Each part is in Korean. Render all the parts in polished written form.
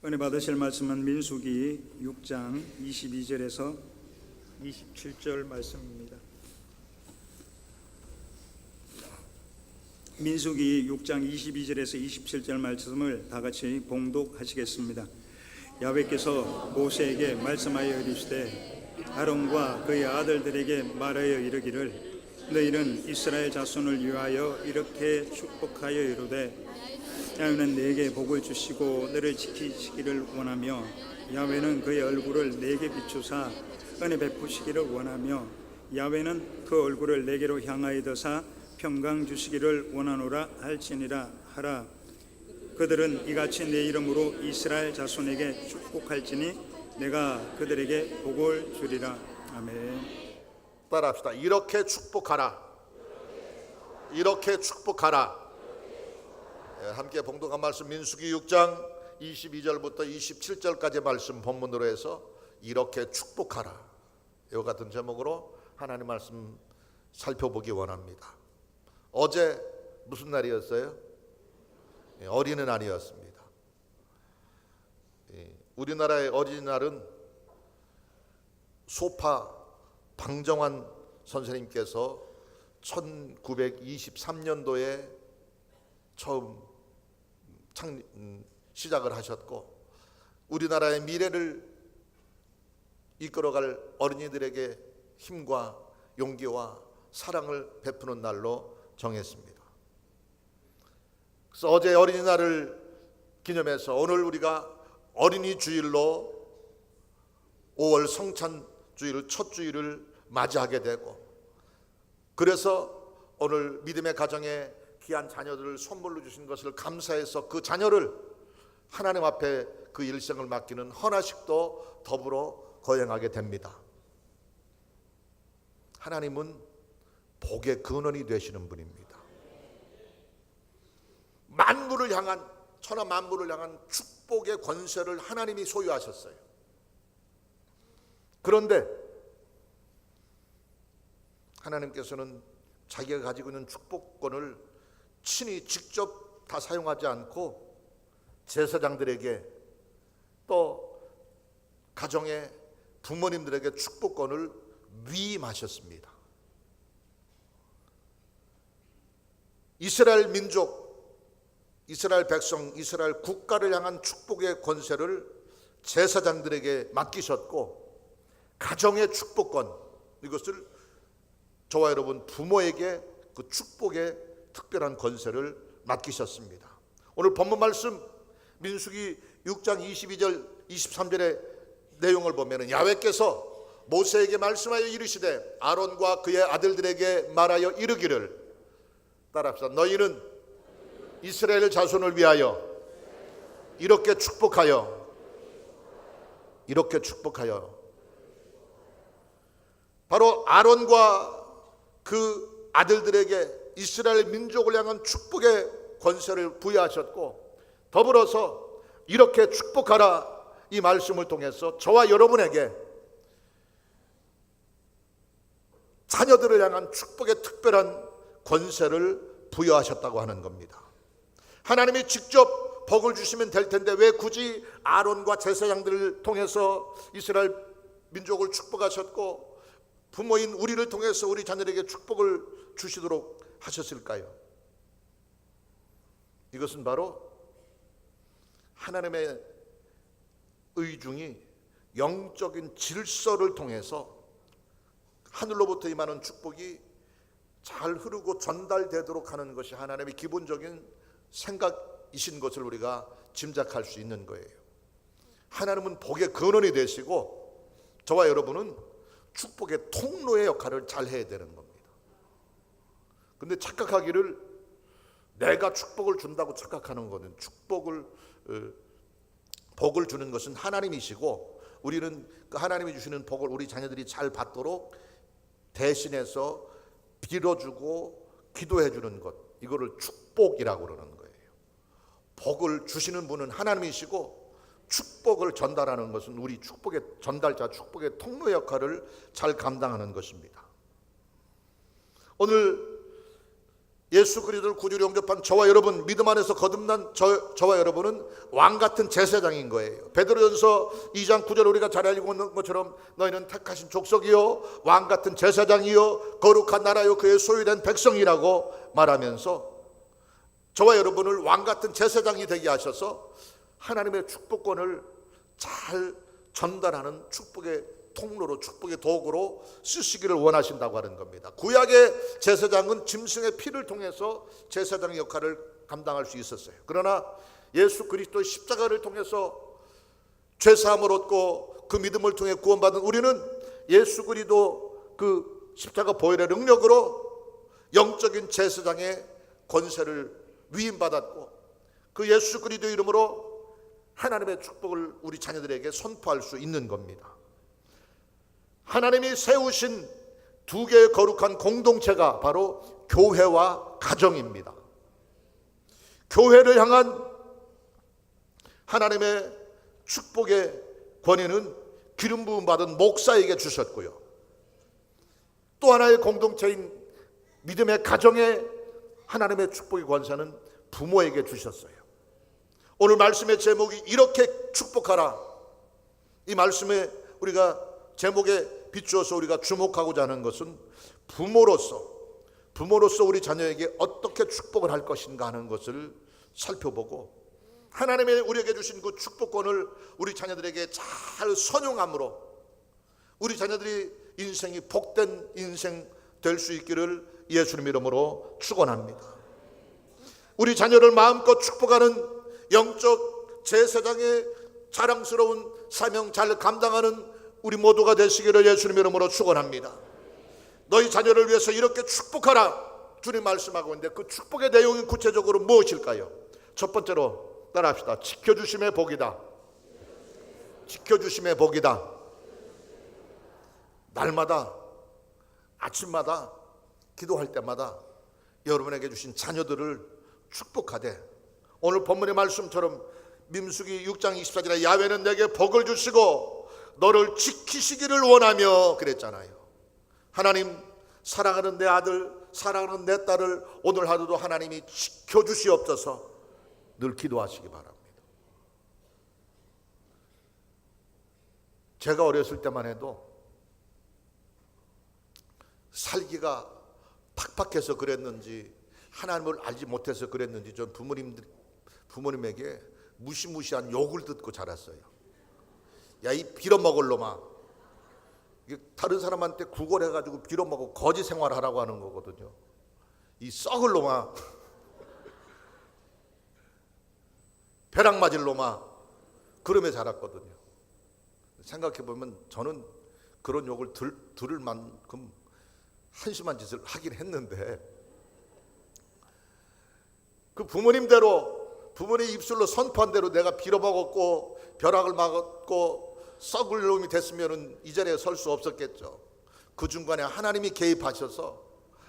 은혜 받으실 말씀은 민수기 6장 22절에서 27절 말씀입니다. 민수기 6장 22절에서 27절 말씀을 다 같이 봉독하시겠습니다. 야훼께서 모세에게 말씀하여 이르시되 아론과 그의 아들들에게 말하여 이르기를 너희는 이스라엘 자손을 위하여 이렇게 축복하여 이르되 야훼는 내게 복을 주시고 너를 지키시기를 원하며 야훼는 그의 얼굴을 내게 비추사 은혜 베푸시기를 원하며 야훼는 그 얼굴을 내게로 향하여 드사 평강 주시기를 원하노라 할지니라 하라. 그들은 이같이 내 이름으로 이스라엘 자손에게 축복할지니 내가 그들에게 복을 주리라. 아멘. 따라합시다. 이렇게 축복하라. 이렇게 축복하라. 함께 봉독한 말씀 민수기 6장 22절부터 27절까지 말씀 본문으로 해서 이렇게 축복하라. 이와 같은 제목으로 하나님 말씀 살펴보기 원합니다. 어제 무슨 날이었어요? 어린이날이었습니다. 우리나라의 어린이날은 소파 방정환 선생님께서 1923년도에 처음 시작을 하셨고 우리나라의 미래를 이끌어갈 어린이들에게 힘과 용기와 사랑을 베푸는 날로 정했습니다. 그래서 어제 어린이날을 기념해서 오늘 우리가 어린이 주일로 5월 성찬 주일 첫 주일을 맞이하게 되고 그래서 오늘 믿음의 가정에 귀한 자녀들을 선물로 주신 것을 감사해서 그 자녀를 하나님 앞에 그 일생을 맡기는 헌화식도 더불어 거행하게 됩니다. 하나님은 복의 근원이 되시는 분입니다. 만물을 향한 천하 만물을 향한 축복의 권세를 하나님이 소유하셨어요. 그런데 하나님께서는 자기가 가지고 있는 축복권을 친히 직접 다 사용하지 않고 제사장들에게 또 가정의 부모님들에게 축복권을 위임하셨습니다. 이스라엘 민족, 이스라엘 백성, 이스라엘 국가를 향한 축복의 권세를 제사장들에게 맡기셨고 가정의 축복권, 이것을 저와 여러분 부모에게 그 축복의 특별한 권세를 맡기셨습니다. 오늘 본문 말씀 민수기 6장 22절 23절의 내용을 보면 야훼께서 모세에게 말씀하여 이르시되 아론과 그의 아들들에게 말하여 이르기를 따라합시다. 너희는 이스라엘 자손을 위하여 이렇게 축복하여 바로 아론과 그 아들들에게 이스라엘 민족을 향한 축복의 권세를 부여하셨고 더불어서 이렇게 축복하라 이 말씀을 통해서 저와 여러분에게 자녀들을 향한 축복의 특별한 권세를 부여하셨다고 하는 겁니다. 하나님이 직접 복을 주시면 될 텐데 왜 굳이 아론과 제사장들을 통해서 이스라엘 민족을 축복하셨고 부모인 우리를 통해서 우리 자녀에게 축복을 주시도록 하셨을까요? 이것은 바로 하나님의 의중이 영적인 질서를 통해서 하늘로부터 임하는 축복이 잘 흐르고 전달되도록 하는 것이 하나님의 기본적인 생각이신 것을 우리가 짐작할 수 있는 거예요. 하나님은 복의 근원이 되시고 저와 여러분은 축복의 통로의 역할을 잘 해야 되는 겁니다. 근데 착각하기를 내가 축복을 준다고 착각하는 것은 복을 주는 것은 하나님이시고 우리는 그 하나님이 주시는 복을 우리 자녀들이 잘 받도록 대신해서 빌어주고 기도해주는 것, 이거를 축복이라고 그러는 거예요. 복을 주시는 분은 하나님이시고 축복을 전달하는 것은 우리 축복의 전달자, 축복의 통로 역할을 잘 감당하는 것입니다. 오늘 예수 그리스도를 구주로 영접한 저와 여러분, 믿음 안에서 거듭난 저와 여러분은 왕같은 제사장인 거예요. 베드로전서 2장 9절 우리가 잘 알고 있는 것처럼 너희는 택하신 족속이요 왕같은 제사장이요 거룩한 나라요 그의 소유된 백성이라고 말하면서 저와 여러분을 왕같은 제사장이 되게 하셔서 하나님의 축복권을 잘 전달하는 축복의 통로로, 축복의 도구로 쓰시기를 원하신다고 하는 겁니다. 구약의 제사장은 짐승의 피를 통해서 제사장의 역할을 감당할 수 있었어요. 그러나 예수 그리스도의 십자가를 통해서 죄사함을 얻고 그 믿음을 통해 구원받은 우리는 예수 그리스도 그 십자가 보혈의 능력으로 영적인 제사장의 권세를 위임받았고 그 예수 그리스도 이름으로 하나님의 축복을 우리 자녀들에게 선포할 수 있는 겁니다. 하나님이 세우신 두 개의 거룩한 공동체가 바로 교회와 가정입니다. 교회를 향한 하나님의 축복의 권위는 기름 부음 받은 목사에게 주셨고요. 또 하나의 공동체인 믿음의 가정의 하나님의 축복의 권세는 부모에게 주셨어요. 오늘 말씀의 제목이 이렇게 축복하라. 이 말씀에 우리가 제목에 비추어서 우리가 주목하고자 하는 것은 부모로서 우리 자녀에게 어떻게 축복을 할 것인가 하는 것을 살펴보고 하나님이 우리에게 주신 그 축복권을 우리 자녀들에게 잘 선용함으로 우리 자녀들이 인생이 복된 인생 될 수 있기를 예수님 이름으로 축원합니다. 우리 자녀를 마음껏 축복하는 영적 제사장의 자랑스러운 사명 잘 감당하는 우리 모두가 되시기를 예수님 이름으로 축원합니다. 너희 자녀를 위해서 이렇게 축복하라 주님 말씀하고 있는데 그 축복의 내용이 구체적으로 무엇일까요? 첫 번째로 따라합시다. 지켜주심의 복이다. 지켜주심의 복이다. 날마다 아침마다 기도할 때마다 여러분에게 주신 자녀들을 축복하되 오늘 본문의 말씀처럼 민수기 6장 24절에 야훼는 내게 복을 주시고 너를 지키시기를 원하며 그랬잖아요. 하나님 사랑하는 내 아들 사랑하는 내 딸을 오늘 하루도 하나님이 지켜주시옵소서 늘 기도하시기 바랍니다. 제가 어렸을 때만 해도 살기가 팍팍해서 그랬는지 하나님을 알지 못해서 그랬는지 전 부모님에게 무시무시한 욕을 듣고 자랐어요. 야, 이 빌어먹을 놈아. 다른 사람한테 구걸해가지고 빌어먹고 거지 생활하라고 하는 거거든요. 이 썩을 놈아. 벼락 맞을 놈아. 그러며 자랐거든요. 생각해보면 저는 그런 욕을 들을 만큼 한심한 짓을 하긴 했는데 그 부모님대로 부모님 입술로 선포한 대로 내가 빌어먹었고 벼락을 맞았고 썩을 놈이 됐으면 이 자리에 설 수 없었겠죠. 그 중간에 하나님이 개입하셔서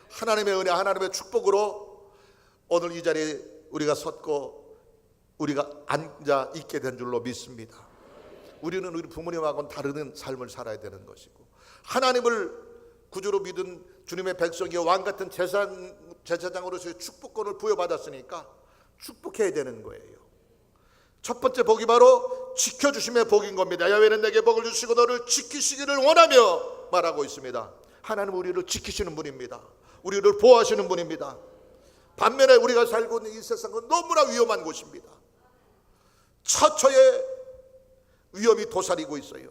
하나님의 은혜 하나님의 축복으로 오늘 이 자리에 우리가 섰고 우리가 앉아 있게 된 줄로 믿습니다. 우리는 우리 부모님하고는 다른 삶을 살아야 되는 것이고 하나님을 구주로 믿은 주님의 백성이여 왕같은 제사장으로서의 축복권을 부여받았으니까 축복해야 되는 거예요. 첫 번째 복이 바로 지켜주심의 복인 겁니다. 야훼는 내게 복을 주시고 너를 지키시기를 원하며 말하고 있습니다. 하나님은 우리를 지키시는 분입니다. 우리를 보호하시는 분입니다. 반면에 우리가 살고 있는 이 세상은 너무나 위험한 곳입니다. 처처에 위험이 도사리고 있어요.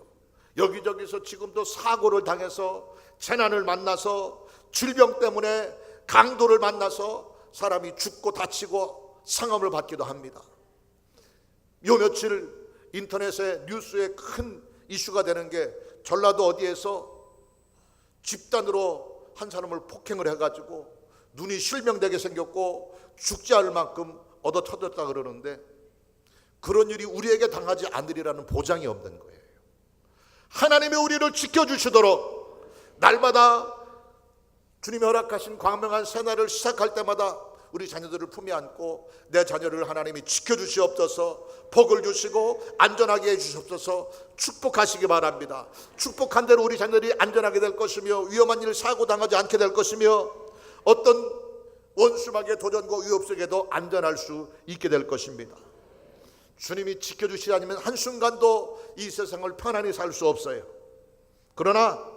여기저기서 지금도 사고를 당해서 재난을 만나서 질병 때문에 강도를 만나서 사람이 죽고 다치고 상함을 받기도 합니다. 요 며칠 인터넷에 뉴스에 큰 이슈가 되는 게 전라도 어디에서 집단으로 한 사람을 폭행을 해가지고 눈이 실명되게 생겼고 죽지 않을 만큼 얻어 터졌다 그러는데 그런 일이 우리에게 당하지 않으리라는 보장이 없는 거예요. 하나님이 우리를 지켜주시도록 날마다 주님이 허락하신 광명한 새날을 시작할 때마다 우리 자녀들을 품에 안고 내 자녀를 하나님이 지켜주시옵소서 복을 주시고 안전하게 해주시옵소서 축복하시기 바랍니다. 축복한 대로 우리 자녀들이 안전하게 될 것이며 위험한 일 사고 당하지 않게 될 것이며 어떤 원수막의 도전과 위협 속에도 안전할 수 있게 될 것입니다. 주님이 지켜주시지 않으면 한순간도 이 세상을 편안히 살 수 없어요. 그러나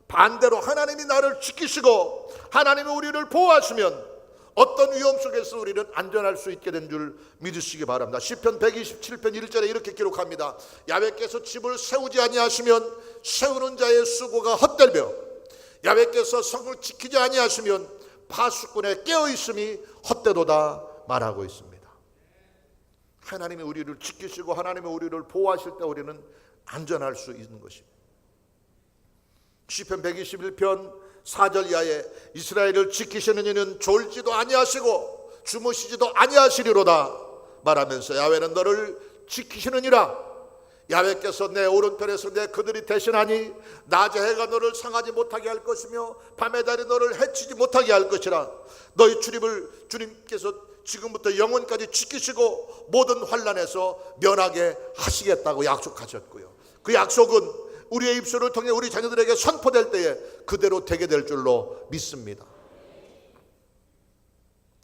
반대로 하나님이 나를 지키시고 하나님이 우리를 보호하시면 어떤 위험 속에서 우리는 안전할 수 있게 된 줄 믿으시기 바랍니다. 시편 127편 1절에 이렇게 기록합니다. 야훼께서 집을 세우지 아니하시면 세우는 자의 수고가 헛되며 야훼께서 성을 지키지 아니하시면 파수꾼의 깨어있음이 헛되도다 말하고 있습니다. 하나님이 우리를 지키시고 하나님이 우리를 보호하실 때 우리는 안전할 수 있는 것입니다. 시편 121편 4절 이하에 이스라엘을 지키시는 이는 졸지도 아니하시고 주무시지도 아니하시리로다 말하면서 야훼는 너를 지키시느니라. 야훼께서 내 오른편에서 내 그들이 대신하니 낮에 해가 너를 상하지 못하게 할 것이며 밤의 달이 너를 해치지 못하게 할 것이라. 너희 출입을 주님께서 지금부터 영원까지 지키시고 모든 환난에서 면하게 하시겠다고 약속하셨고요. 그 약속은 우리의 입술을 통해 우리 자녀들에게 선포될 때에 그대로 되게 될 줄로 믿습니다.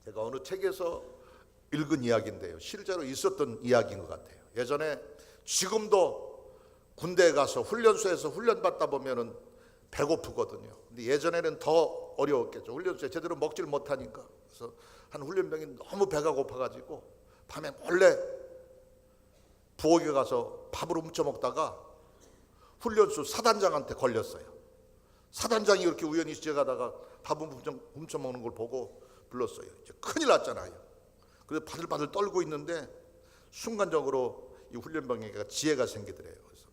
제가 어느 책에서 읽은 이야기인데요, 실제로 있었던 이야기인 것 같아요. 예전에 지금도 군대에 가서 훈련소에서 훈련받다 보면은 배고프거든요. 근데 예전에는 더 어려웠겠죠. 훈련소에 제대로 먹질 못하니까. 그래서 한 훈련병이 너무 배가 고파가지고 밤에 몰래 부엌에 가서 밥을 훔쳐 먹다가 훈련소 사단장한테 걸렸어요. 사단장이 이렇게 우연히 지나가다가 밥을 훔쳐 먹는 걸 보고 불렀어요. 이제 큰일 났잖아요. 그래서 바들바들 떨고 있는데 순간적으로 이 훈련병에게 지혜가 생기더래요. 그래서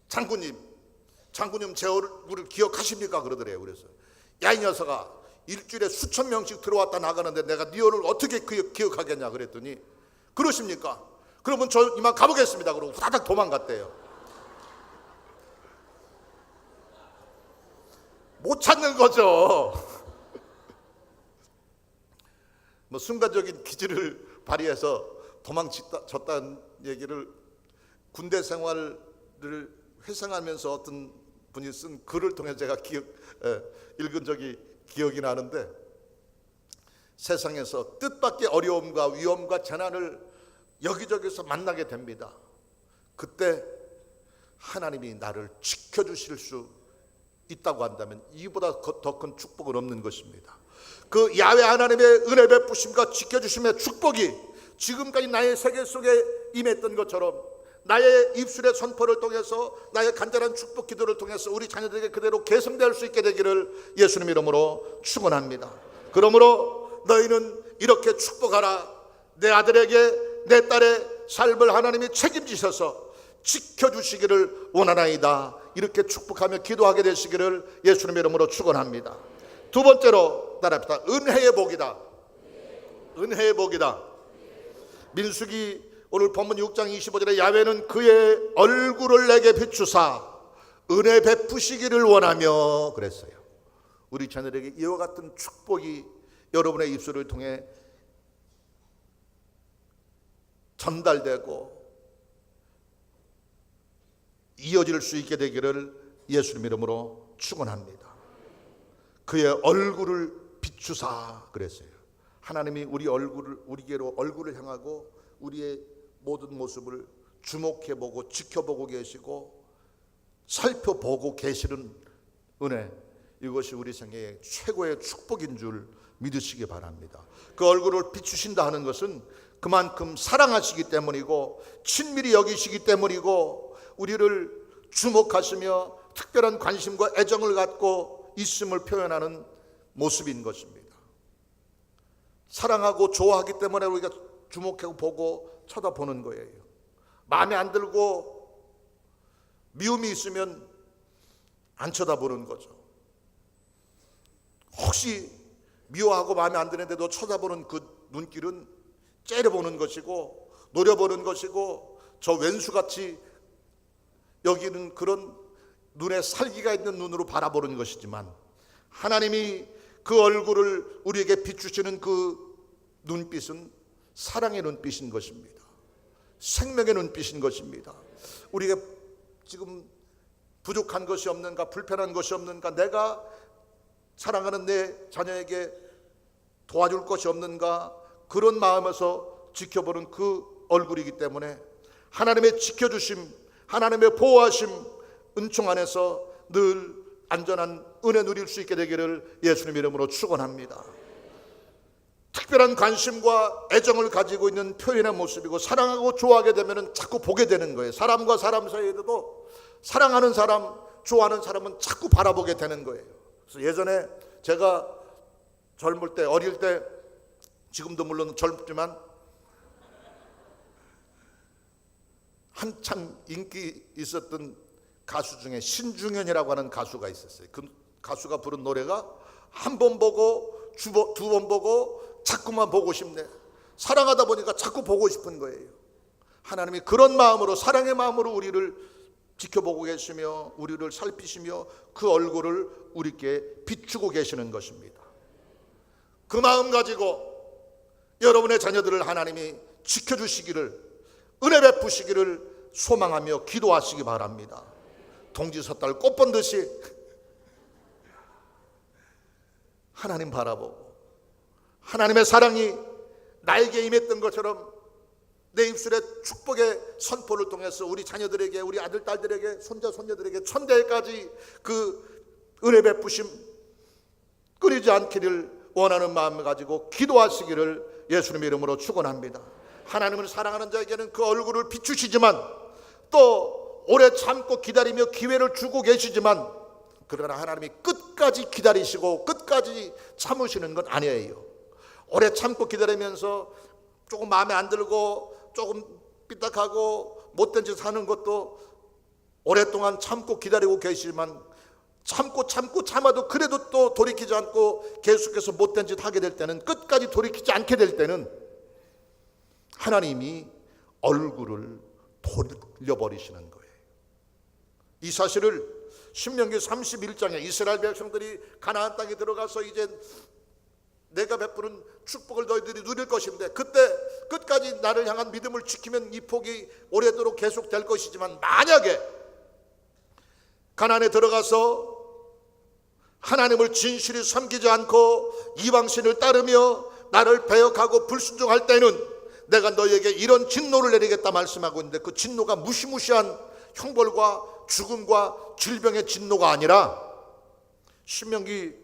장군님 제 얼굴을 기억하십니까? 그러더래요. 그래서 야, 이 녀석아, 일주일에 수천 명씩 들어왔다 나가는데 내가 네 얼굴을 어떻게 기억하겠냐 그랬더니 그러십니까? 그러면 저 이만 가보겠습니다. 그러고 후다닥 도망갔대요. 못 찾는 거죠. 뭐 순간적인 기질을 발휘해서 도망쳤다는 얘기를 군대 생활을 회상하면서 어떤 분이 쓴 글을 통해 제가 읽은 적이 기억이 나는데, 세상에서 뜻밖의 어려움과 위험과 재난을 여기저기서 만나게 됩니다. 그때 하나님이 나를 지켜주실 수 있다고 한다면 이보다 더 큰 축복은 없는 것입니다. 그 야훼 하나님의 은혜 베푸심과 지켜주심의 축복이 지금까지 나의 세계 속에 임했던 것처럼 나의 입술의 선포를 통해서 나의 간절한 축복 기도를 통해서 우리 자녀들에게 그대로 계승될 수 있게 되기를 예수님 이름으로 축원합니다. 그러므로 너희는 이렇게 축복하라. 내 아들에게 내 딸의 삶을 하나님이 책임지셔서 지켜주시기를 원하나이다. 이렇게 축복하며 기도하게 되시기를 예수님 이름으로 축원합니다. 두 번째로 따라합시다. 은혜의 복이다. 은혜의 복이다. 민수기 오늘 본문 6장 25절에 야훼는 그의 얼굴을 내게 비추사 은혜 베푸시기를 원하며 그랬어요. 우리 자녀에게 이와 같은 축복이 여러분의 입술을 통해 전달되고 이어질 수 있게 되기를 예수님 이름으로 축원합니다. 그의 얼굴을 비추사 그랬어요. 하나님이 우리에게로 얼굴을 향하고 우리의 모든 모습을 주목해보고 지켜보고 계시고 살펴보고 계시는 은혜, 이것이 우리 생애의 최고의 축복인 줄 믿으시기 바랍니다. 그 얼굴을 비추신다 하는 것은 그만큼 사랑하시기 때문이고 친밀히 여기시기 때문이고 우리를 주목하시며 특별한 관심과 애정을 갖고 있음을 표현하는 모습인 것입니다. 사랑하고 좋아하기 때문에 우리가 주목하고 보고 쳐다보는 거예요. 마음에 안 들고 미움이 있으면 안 쳐다보는 거죠. 혹시 미워하고 마음에 안 드는데도 쳐다보는 그 눈길은 째려보는 것이고 노려보는 것이고 저 왼수같이 여기는 그런 눈에 살기가 있는 눈으로 바라보는 것이지만 하나님이 그 얼굴을 우리에게 비추시는 그 눈빛은 사랑의 눈빛인 것입니다. 생명의 눈빛인 것입니다. 우리가 지금 부족한 것이 없는가, 불편한 것이 없는가, 내가 사랑하는 내 자녀에게 도와줄 것이 없는가, 그런 마음에서 지켜보는 그 얼굴이기 때문에 하나님의 지켜주심, 하나님의 보호하심, 은총 안에서 늘 안전한 은혜 누릴 수 있게 되기를 예수님 이름으로 축원합니다. 특별한 관심과 애정을 가지고 있는 표현의 모습이고, 사랑하고 좋아하게 되면 자꾸 보게 되는 거예요. 사람과 사람 사이에도 사랑하는 사람, 좋아하는 사람은 자꾸 바라보게 되는 거예요. 그래서 예전에 제가 젊을 때, 어릴 때, 지금도 물론 젊지만 한참 인기 있었던 가수 중에 신중현이라고 하는 가수가 있었어요. 그 가수가 부른 노래가 한 번 보고 두 번 보고 자꾸만 보고 싶네. 사랑하다 보니까 자꾸 보고 싶은 거예요. 하나님이 그런 마음으로, 사랑의 마음으로 우리를 지켜보고 계시며 우리를 살피시며 그 얼굴을 우리께 비추고 계시는 것입니다. 그 마음 가지고 여러분의 자녀들을 하나님이 지켜주시기를, 은혜 베푸시기를 소망하며 기도하시기 바랍니다. 동지 섣달 꽃 본 듯이 하나님 바라보고, 하나님의 사랑이 나에게 임했던 것처럼 내 입술에 축복의 선포를 통해서 우리 자녀들에게, 우리 아들, 딸들에게, 손자, 손녀들에게 천대까지 그 은혜 베푸심 끊이지 않기를 원하는 마음을 가지고 기도하시기를 예수님의 이름으로 축원합니다. 하나님을 사랑하는 자에게는 그 얼굴을 비추시지만, 또 오래 참고 기다리며 기회를 주고 계시지만, 그러나 하나님이 끝까지 기다리시고 끝까지 참으시는 건 아니에요. 오래 참고 기다리면서 조금 마음에 안 들고 조금 삐딱하고 못된 짓 하는 것도 오랫동안 참고 기다리고 계시지만, 참고 참아도 그래도 또 돌이키지 않고 계속해서 못된 짓 하게 될 때는, 끝까지 돌이키지 않게 될 때는 하나님이 얼굴을 돌려버리시는 거예요. 이 사실을 신명기 31장에 이스라엘 백성들이 가나안 땅에 들어가서 이제 내가 베푸는 축복을 너희들이 누릴 것인데, 그때 끝까지 나를 향한 믿음을 지키면 이 복이 오래도록 계속될 것이지만, 만약에 가나안에 들어가서 하나님을 진실히 섬기지 않고 이방신을 따르며 나를 배역하고 불순종할 때는 내가 너희에게 이런 진노를 내리겠다 말씀하고 있는데, 그 진노가 무시무시한 형벌과 죽음과 질병의 진노가 아니라 신명기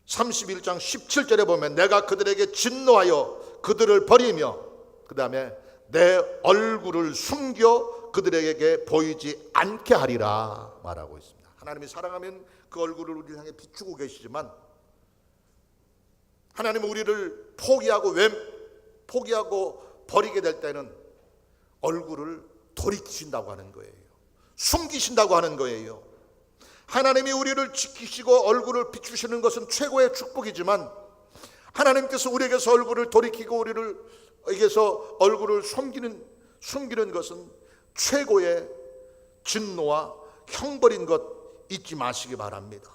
31장 17절에 보면 내가 그들에게 진노하여 그들을 버리며 그 다음에 내 얼굴을 숨겨 그들에게 보이지 않게 하리라 말하고 있습니다. 하나님이 사랑하면 그 얼굴을 우리를 향해 비추고 계시지만, 하나님은 우리를 포기하고 버리게 될 때는 얼굴을 돌이키신다고 하는 거예요. 숨기신다고 하는 거예요. 하나님이 우리를 지키시고 얼굴을 비추시는 것은 최고의 축복이지만, 하나님께서 우리에게서 얼굴을 돌이키고 우리에게서 얼굴을 숨기는 것은 최고의 진노와 형벌인 것 잊지 마시기 바랍니다.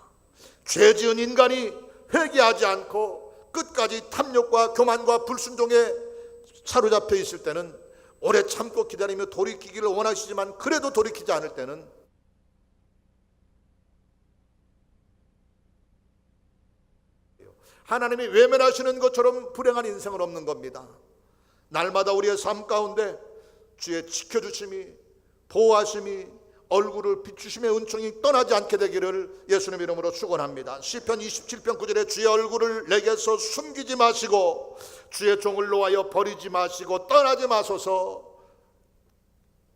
죄 지은 인간이 회개하지 않고 끝까지 탐욕과 교만과 불순종에 사로잡혀 있을 때는, 오래 참고 기다리며 돌이키기를 원하시지만 그래도 돌이키지 않을 때는 하나님이 외면하시는 것처럼 불행한 인생은 없는 겁니다. 날마다 우리의 삶 가운데 주의 지켜주심이, 보호하심이, 얼굴을 비추심의 은총이 떠나지 않게 되기를 예수님 이름으로 축원합니다. 시편 27편 9절에 주의 얼굴을 내게서 숨기지 마시고 주의 종을 놓아여 버리지 마시고 떠나지 마소서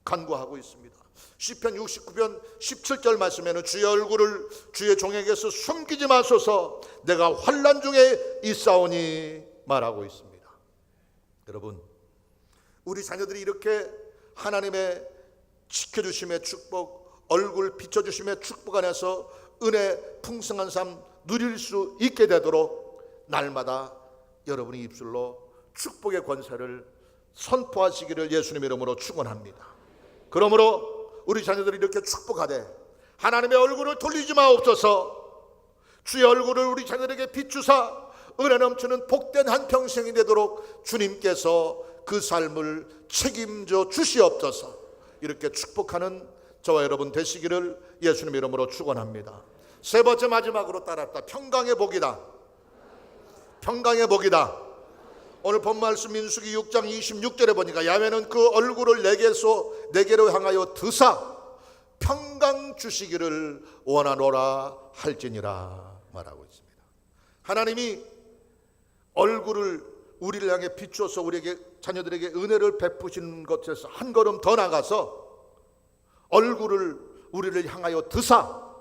간구하고 있습니다. 시편 69편 17절 말씀에는 주의 얼굴을 주의 종에게서 숨기지 마소서 내가 환난 중에 있사오니 말하고 있습니다. 여러분, 우리 자녀들이 이렇게 하나님의 지켜주심의 축복, 얼굴 비춰주심의 축복 안에서 은혜 풍성한 삶 누릴 수 있게 되도록 날마다 여러분의 입술로 축복의 권세를 선포하시기를 예수님 이름으로 축원합니다. 그러므로 우리 자녀들이 이렇게 축복하되 하나님의 얼굴을 돌리지 마옵소서. 주의 얼굴을 우리 자녀들에게 비추사 은혜 넘치는 복된 한평생이 되도록 주님께서 그 삶을 책임져 주시옵소서. 이렇게 축복하는 저와 여러분 되시기를 예수님 이름으로 축원합니다. 세 번째 마지막으로 따랐다. 평강의 복이다. 평강의 복이다. 오늘 본 말씀 민수기 6장 26절에 보니까 야훼는 그 얼굴을 내게로 향하여 드사 평강 주시기를 원하노라 할지니라 말하고 있습니다. 하나님이 얼굴을 우리를 향해 비추어서 우리에게 자녀들에게 은혜를 베푸신 것에서 한 걸음 더 나가서 얼굴을 우리를 향하여 드사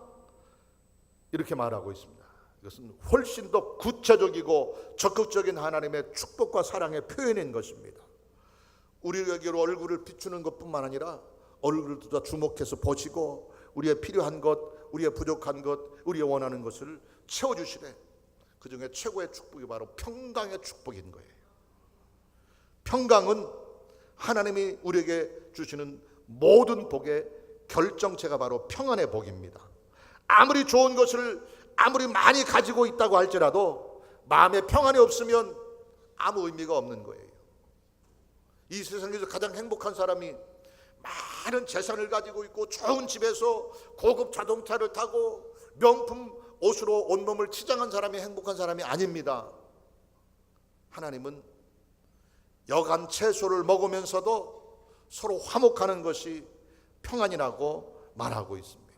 이렇게 말하고 있습니다. 이것은 훨씬 더 구체적이고 적극적인 하나님의 축복과 사랑의 표현인 것입니다. 우리에게로 얼굴을 비추는 것뿐만 아니라 얼굴을 더 주목해서 보시고 우리의 필요한 것, 우리의 부족한 것, 우리의 원하는 것을 채워주시래. 그 중에 최고의 축복이 바로 평강의 축복인 거예요. 평강은 하나님이 우리에게 주시는 모든 복의 결정체가 바로 평안의 복입니다. 아무리 좋은 것을 아무리 많이 가지고 있다고 할지라도 마음에 평안이 없으면 아무 의미가 없는 거예요. 이 세상에서 가장 행복한 사람이 많은 재산을 가지고 있고 좋은 집에서 고급 자동차를 타고 명품 옷으로 온몸을 치장한 사람이 행복한 사람이 아닙니다. 하나님은 여간 채소를 먹으면서도 서로 화목하는 것이 평안이라고 말하고 있습니다.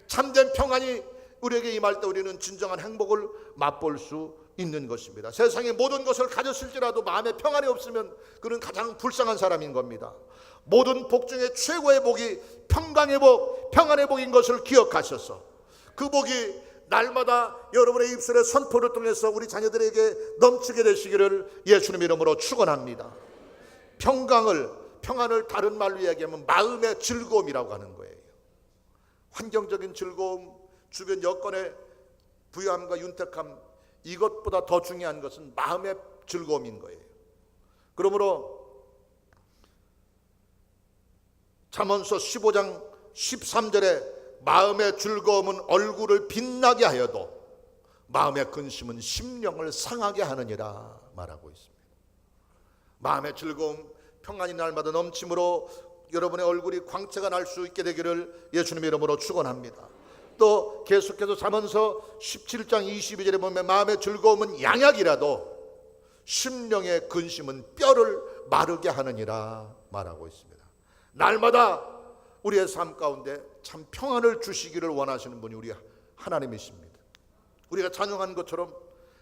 참된 평안이 우리에게 임할 때 우리는 진정한 행복을 맛볼 수 있는 것입니다. 세상의 모든 것을 가졌을지라도 마음에 평안이 없으면 그는 가장 불쌍한 사람인 겁니다. 모든 복 중에 최고의 복이 평강의 복, 평안의 복인 것을 기억하셔서 그 복이 날마다 여러분의 입술에 선포를 통해서 우리 자녀들에게 넘치게 되시기를 예수님 이름으로 축원합니다. 평안을 다른 말로 이야기하면 마음의 즐거움이라고 하는 거예요. 환경적인 즐거움, 주변 여건의 부유함과 윤택함, 이것보다 더 중요한 것은 마음의 즐거움인 거예요. 그러므로 잠언서 15장 13절에 마음의 즐거움은 얼굴을 빛나게 하여도 마음의 근심은 심령을 상하게 하느니라 말하고 있습니다. 마음의 즐거움, 평안이 날마다 넘침으로 여러분의 얼굴이 광채가 날 수 있게 되기를 예수님의 이름으로 축원합니다. 또 계속해서 잠언서 17장 22절에 보면 마음의 즐거움은 양약이라도 심령의 근심은 뼈를 마르게 하느니라 말하고 있습니다. 날마다 우리의 삶 가운데 참 평안을 주시기를 원하시는 분이 우리 하나님이십니다. 우리가 찬양한 것처럼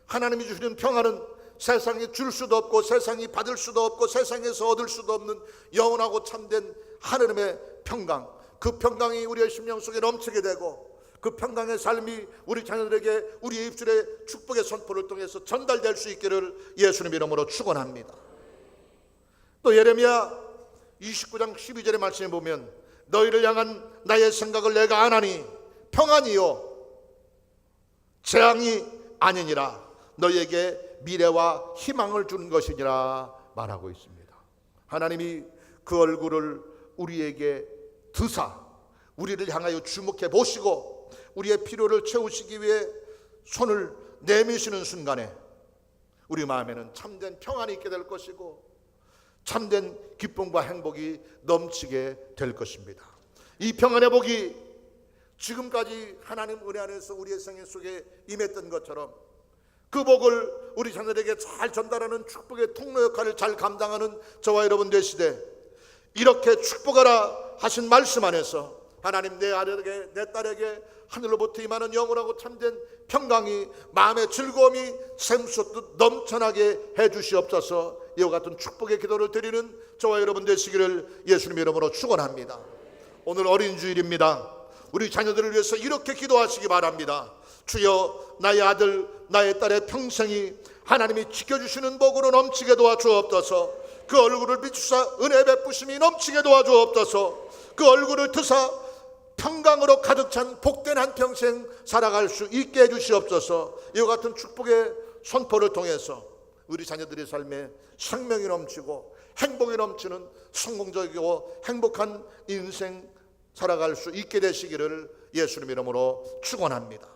하나님이 주시는 평안은 세상에 줄 수도 없고 세상이 받을 수도 없고 세상에서 얻을 수도 없는 영원하고 참된 하나님의 평강, 그 평강이 우리의 심령 속에 넘치게 되고 그 평강의 삶이 우리 자녀들에게 우리의 입술의 축복의 선포를 통해서 전달될 수 있기를 예수님 이름으로 축원합니다. 또 예레미야 29장 12절의 말씀에 보면 너희를 향한 나의 생각을 내가 아나니 평안이요 재앙이 아니니라 너희에게 미래와 희망을 주는 것이니라 말하고 있습니다. 하나님이 그 얼굴을 우리에게 드사 우리를 향하여 주목해 보시고 우리의 필요를 채우시기 위해 손을 내미시는 순간에 우리 마음에는 참된 평안이 있게 될 것이고 참된 기쁨과 행복이 넘치게 될 것입니다. 이 평안의 복이 지금까지 하나님 은혜 안에서 우리의 생애 속에 임했던 것처럼 그 복을 우리 자녀들에게 잘 전달하는 축복의 통로 역할을 잘 감당하는 저와 여러분 되시되 이렇게 축복하라 하신 말씀 안에서 하나님 내 아들에게 내 딸에게 하늘로부터 임하는 영원하고 참된 평강이 마음의 즐거움이 샘솟듯 넘쳐나게 해주시옵소서. 이와 같은 축복의 기도를 드리는 저와 여러분 되시기를 예수님 이름으로 축원합니다. 오늘 어린 주일입니다. 우리 자녀들을 위해서 이렇게 기도하시기 바랍니다. 주여 나의 아들 나의 딸의 평생이 하나님이 지켜주시는 복으로 넘치게 도와주옵소서. 그 얼굴을 비추사 은혜 베푸심이 넘치게 도와주옵소서. 그 얼굴을 드사 평강으로 가득 찬 복된 한평생 살아갈 수 있게 해주시옵소서. 이와 같은 축복의 선포를 통해서 우리 자녀들의 삶에 생명이 넘치고 행복이 넘치는 성공적이고 행복한 인생 살아갈 수 있게 되시기를 예수님 이름으로 축원합니다.